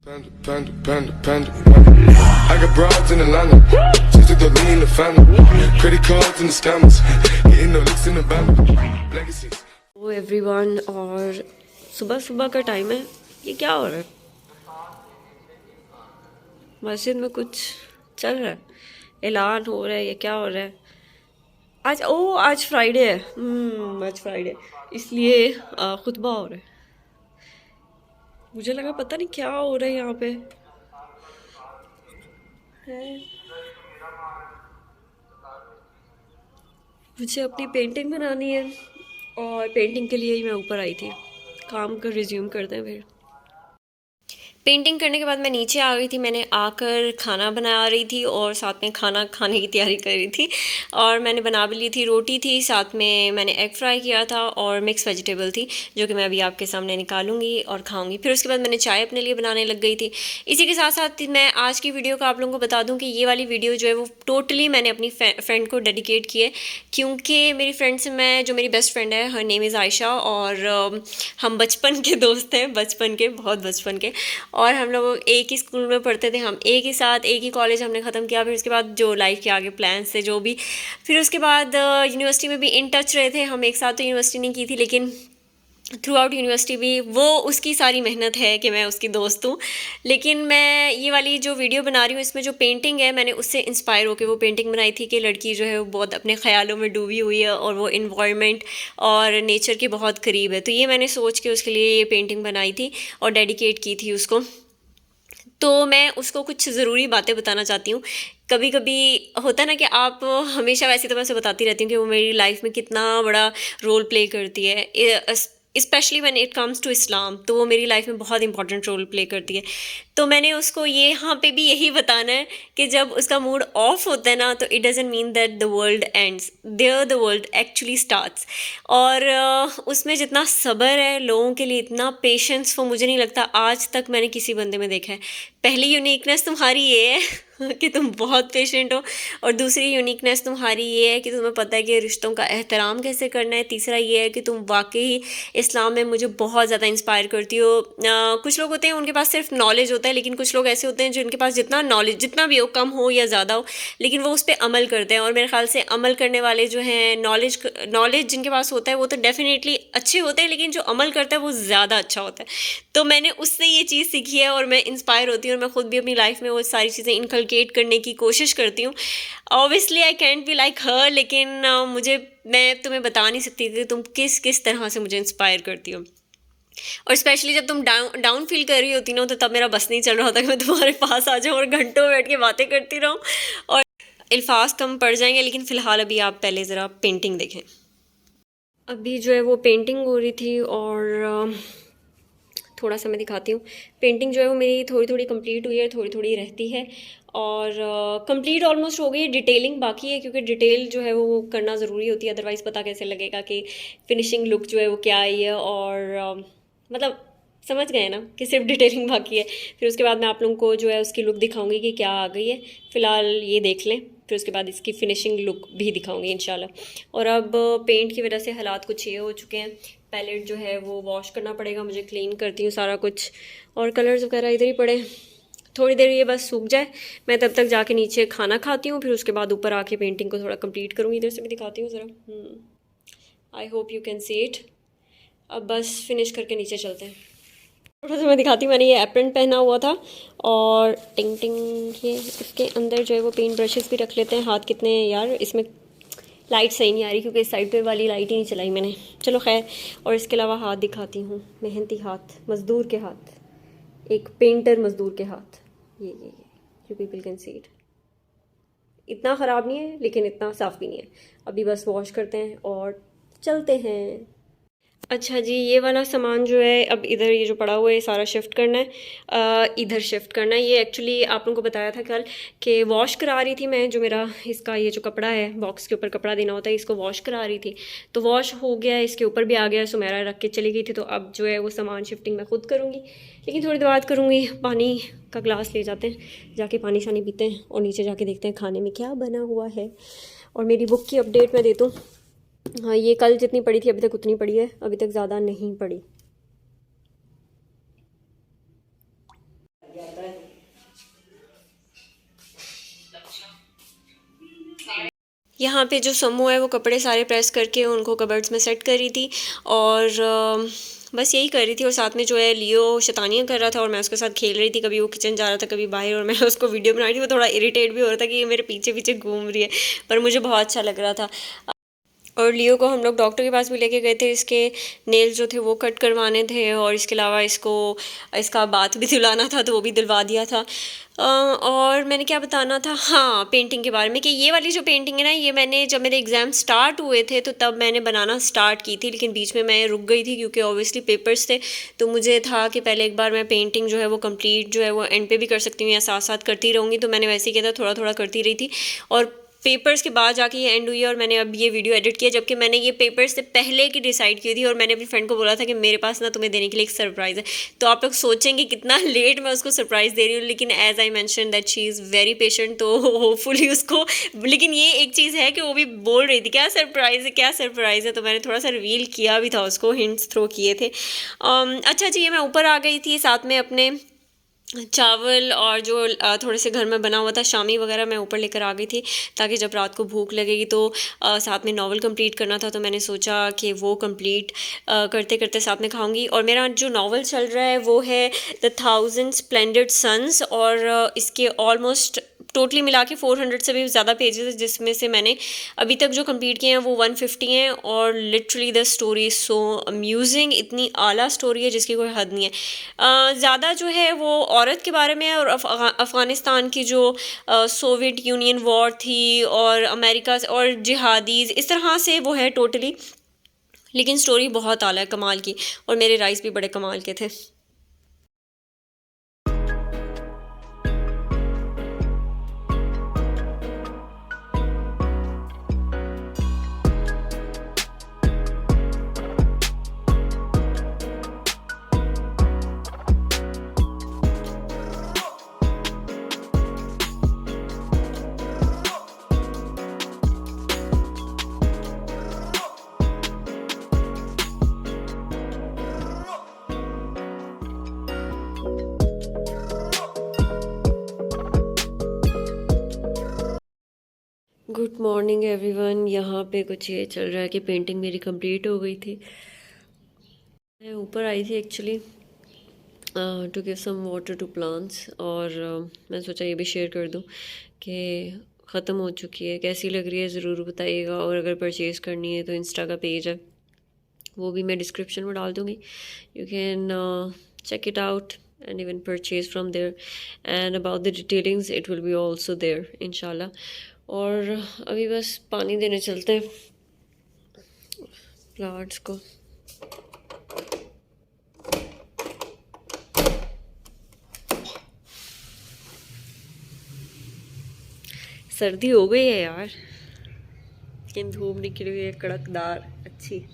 Panda, panda, panda, panda, panda. I got broads in Atlanta, just took the lean in the family. Credit cards and the scammers, getting no licks in the band. Legacies. वो everyone, और सुबह सुबह का time है। ये क्या हो रहा है? मस्जिद में कुछ चल रहा है, ऐलान हो रहा है, ये क्या हो रहा है? आज फ्राइडे है। आज फ्राइडे, इसलिए खुतबा हो रहा है। मुझे लगा पता नहीं क्या हो रहा है यहाँ पे है। मुझे अपनी पेंटिंग बनानी है और पेंटिंग के लिए ही मैं ऊपर आई थी। काम कर रिज्यूम करते हैं फिर। पेंटिंग करने के बाद मैं नीचे आ गई थी। मैंने आकर खाना बना रही थी और साथ में खाना खाने की तैयारी कर रही थी। और मैंने बना भी ली थी, रोटी थी, साथ में मैंने एग फ्राई किया था और मिक्स वेजिटेबल थी, जो कि मैं अभी आपके सामने निकालूंगी और खाऊंगी। फिर उसके बाद मैंने चाय अपने लिए बनाने लग गई थी। इसी के साथ साथ मैं आज की वीडियो का आप लोगों को बता दूँ कि ये वाली वीडियो जो है वो टोटली मैंने अपनी फ्रेंड को डेडिकेट की है, क्योंकि मेरी फ्रेंड से मैं, जो मेरी बेस्ट फ्रेंड है, हर नेम इज़ आयशा, और हम बचपन के दोस्त हैं, बचपन के, बहुत बचपन के। और हम लोग एक ही स्कूल में पढ़ते थे, हम एक ही साथ, एक ही कॉलेज हमने ख़त्म किया। फिर उसके बाद जो लाइफ के आगे प्लान्स थे, जो भी, फिर उसके बाद यूनिवर्सिटी में भी इन टच रहे थे हम। एक साथ तो यूनिवर्सिटी नहीं की थी, लेकिन थ्रू आउट यूनिवर्सिटी भी वो उसकी सारी मेहनत है कि मैं उसकी दोस्त हूँ। लेकिन मैं ये वाली जो वीडियो बना रही हूँ, इसमें जो पेंटिंग है, मैंने उससे इंस्पायर होकर वो पेंटिंग बनाई थी कि लड़की जो है वो बहुत अपने ख्यालों में डूबी हुई है और वो इन्वायरमेंट और नेचर के बहुत करीब है। तो ये मैंने सोच के उसके लिए ये पेंटिंग बनाई थी और डेडिकेट की थी उसको। तो मैं उसको कुछ ज़रूरी बातें बताना चाहती हूँ। कभी कभी होता है ना कि आप हमेशा, वैसे तो मैं उसे बताती रहती हूँ कि वो मेरी लाइफ में कितना बड़ा रोल प्ले करती है, specially when it comes to Islam. तो वो मेरी लाइफ में बहुत इंपॉर्टेंट रोल प्ले करती है। तो मैंने उसको ये यहाँ पे भी यही बताना है कि जब उसका मूड ऑफ होता है ना, तो it doesn't mean that the world ends, there the world actually starts. और उसमें जितना सब्र है लोगों के लिए, इतना पेशेंस, वो मुझे नहीं लगता आज तक मैंने किसी बंदे में देखा है। पहली यूनिकनेस तुम्हारी ये है कि तुम बहुत पेशेंट हो, और दूसरी यूनिकनेस तुम्हारी ये है कि तुम्हें पता है कि रिश्तों का एहतराम कैसे करना है। तीसरा ये है कि तुम वाकई इस्लाम में मुझे बहुत ज़्यादा इंस्पायर करती हो। कुछ लोग होते हैं उनके पास सिर्फ नॉलेज होता है, लेकिन कुछ लोग ऐसे होते हैं जिनके पास जितना नॉलेज, जितना भी हो, कम हो या ज़्यादा हो, लेकिन वो उस पर अमल करते हैं। और मेरे ख्याल से अमल करने वाले जो हैं, नॉलेज जिनके पास होता है वो तो डेफिनेटली अच्छे होते हैं, लेकिन जो अमल करता है वो ज़्यादा अच्छा होता है। तो मैंने उससे ये चीज़ सीखी है और मैं इंस्पायर होती हूँ, और मैं खुद भी अपनी लाइफ में वो सारी चीज़ें इनकलकेट करने की कोशिश करती हूँ। Obviously I can't be like her, लेकिन मैं तुम्हें बता नहीं सकती कि तुम किस किस तरह से मुझे इंस्पायर करती हो। और स्पेशली जब तुम डाउन फील कर रही होती ना, तो तब मेरा बस नहीं चल रहा होता कि मैं तुम्हारे पास आ जाऊँ और घंटों बैठ के बातें करती रहूँ। और अल्फाज कम पड़ जाएंगे, लेकिन फ़िलहाल अभी आप पहले ज़रा पेंटिंग देखें। अभी जो है वो पेंटिंग हो रही थी, और थोड़ा सा मैं दिखाती हूँ। पेंटिंग जो है वो मेरी थोड़ी थोड़ी कंप्लीट हुई है, थोड़ी थोड़ी रहती है, और कंप्लीट ऑलमोस्ट हो गई है। डिटेलिंग बाकी है, क्योंकि डिटेल जो है वो करना ज़रूरी होती है, अदरवाइज़ पता कैसे लगेगा कि फिनिशिंग लुक जो है वो क्या आई है। और मतलब समझ गए ना कि सिर्फ डिटेलिंग बाकी है। फिर उसके बाद मैं आप लोगों को जो है उसकी लुक दिखाऊंगी कि क्या आ गई है। फ़िलहाल ये देख लें, फिर उसके बाद इसकी फिनिशिंग लुक भी दिखाऊंगी इंशाल्लाह। और अब पेंट की वजह से हालात कुछ ये हो चुके हैं। पैलेट जो है वो वॉश करना पड़ेगा मुझे, क्लीन करती हूँ सारा कुछ, और कलर्स वगैरह इधर ही पड़े। थोड़ी देर ये बस सूख जाए, मैं तब तक जाके नीचे खाना खाती हूँ, फिर उसके बाद ऊपर आके पेंटिंग को थोड़ा कंप्लीट करूँगी। इधर से भी दिखाती हूँ ज़रा। I hope you can see it. अब बस फिनिश करके नीचे चलते हैं। थोड़ा सा मैं दिखाती हूँ। मैंने ये एप्रन पहना हुआ था, और टिंग टिंग, ये इसके अंदर जो है वो पेंट ब्रशेस भी रख लेते हैं। हाथ कितने यार, इसमें लाइट सही नहीं आ रही क्योंकि इस साइड पे वाली लाइट ही नहीं चलाई मैंने। चलो खैर। और इसके अलावा हाथ दिखाती हूँ, मेहनती हाथ, मज़दूर के हाथ, एक पेंटर मज़दूर के हाथ। ये you people can see it. इतना ख़राब नहीं है, लेकिन इतना साफ़ भी नहीं है। अभी बस वॉश करते हैं और चलते हैं। अच्छा जी, ये वाला सामान जो है अब इधर ये जो पड़ा हुआ है, ये सारा शिफ्ट करना है, इधर शिफ्ट करना है। ये एक्चुअली आप लोगों को बताया था कल कि वॉश करा रही थी मैं, जो मेरा इसका ये जो कपड़ा है, बॉक्स के ऊपर कपड़ा देना होता है, इसको वॉश करा रही थी। तो वॉश हो गया, इसके ऊपर भी आ गया, सुमेरा रख के चली गई थी। तो अब जो है वो सामान शिफ्टिंग मैं खुद करूँगी, लेकिन थोड़ी देर बाद करूँगी। पानी का ग्लास ले जाते हैं, जाके पानी शानी पीते हैं, और नीचे जाके देखते हैं खाने में क्या बना हुआ है। और मेरी बुक की अपडेट मैं देता हूँ। हाँ, ये कल जितनी पड़ी थी अभी तक उतनी पड़ी है, अभी तक ज़्यादा नहीं पड़ी। यहाँ पे जो समूह है वो कपड़े सारे प्रेस करके उनको कबर्ड्स में सेट कर रही थी और बस यही कर रही थी। और साथ में जो है लियो शैतानियाँ कर रहा था और मैं उसके साथ खेल रही थी, कभी वो किचन जा रहा था कभी बाहर, और मैं उसको वीडियो बना रही थी। वो थोड़ा इरिटेट भी हो रहा था कि ये मेरे पीछे पीछे घूम रही है, पर मुझे बहुत अच्छा लग रहा था। और लियो को हम लोग डॉक्टर के पास भी लेके गए थे, इसके नेल्स जो थे वो कट करवाने थे और इसके अलावा इसका बात भी दिलाना था, तो वो भी दिलवा दिया था। और मैंने क्या बताना था, हाँ, पेंटिंग के बारे में, कि ये वाली जो पेंटिंग है ना, ये मैंने जब मेरे एग्ज़ाम स्टार्ट हुए थे तो तब मैंने बनाना स्टार्ट की थी, लेकिन बीच में मैं रुक गई थी क्योंकि ऑब्वियसली पेपर्स थे। तो मुझे था कि पहले एक बार मैं पेंटिंग जो है वो कंप्लीट जो है वो एंड पे भी कर सकती हूँ या साथ साथ करती रहूँगी, तो मैंने वैसे ही किया था, थोड़ा थोड़ा करती रही थी। और पेपर्स के बाद जाके ये एंड हुई है और मैंने अब ये वीडियो एडिट किया, जबकि मैंने ये पेपर्स से पहले की डिसाइड की थी। और मैंने अपनी फ्रेंड को बोला था कि मेरे पास ना तुम्हें देने के लिए एक सरप्राइज़ है। तो आप लोग सोचेंगे कितना लेट मैं उसको सरप्राइज़ दे रही हूँ, लेकिन as I mention that she is very patient, तो होपफुली उसको, लेकिन ये एक चीज़ है कि वो भी बोल रही थी क्या सरप्राइज़ है, क्या सरप्राइज़ है, तो मैंने थोड़ा सा रिवील किया भी था उसको, हिंट्स थ्रो किए थे। अच्छा जी, ये मैं ऊपर आ गई थी, साथ में अपने चावल और जो थोड़े से घर में बना हुआ था शामी वगैरह मैं ऊपर लेकर आ गई थी, ताकि जब रात को भूख लगेगी तो साथ में नावल कंप्लीट करना था, तो मैंने सोचा कि वो कंप्लीट करते करते साथ में खाऊंगी। और मेरा जो नावल चल रहा है वो है द 1000 स्प्लेंडेड सन्स, और इसके ऑलमोस्ट टोटली मिला के 400 से भी ज़्यादा पेजेस है, जिसमें से मैंने अभी तक जो कंप्लीट किए हैं वो 150 हैं। और literally the story is so amusing, इतनी आला स्टोरी है जिसकी कोई हद नहीं है। ज़्यादा जो है वो औरत के बारे में है और अफ़गानिस्तान की जो सोवियत यूनियन वॉर थी और अमेरिका और जिहादीज़, इस तरह से वो है टोटली, लेकिन स्टोरी बहुत आला है, कमाल की। और मेरे राइस भी बड़े कमाल के थे। Good morning everyone. यहाँ पे कुछ ये चल रहा है कि पेंटिंग मेरी कंप्लीट हो गई थी। मैं ऊपर आई थी actually to give some water to plants, और मैं सोचा ये भी शेयर कर दूँ कि ख़त्म हो चुकी है। कैसी लग रही है ज़रूर बताइएगा, और अगर परचेज़ करनी है तो इंस्टा का पेज है, वो भी मैं डिस्क्रिप्शन में डाल दूँगी। You can check it out and even purchase from there, and about the detailings it will be also there inshallah। और अभी बस पानी देने चलते हैं प्लांट्स को। सर्दी हो गई है यार, लेकिन धूप निकली हुई है कड़कदार अच्छी।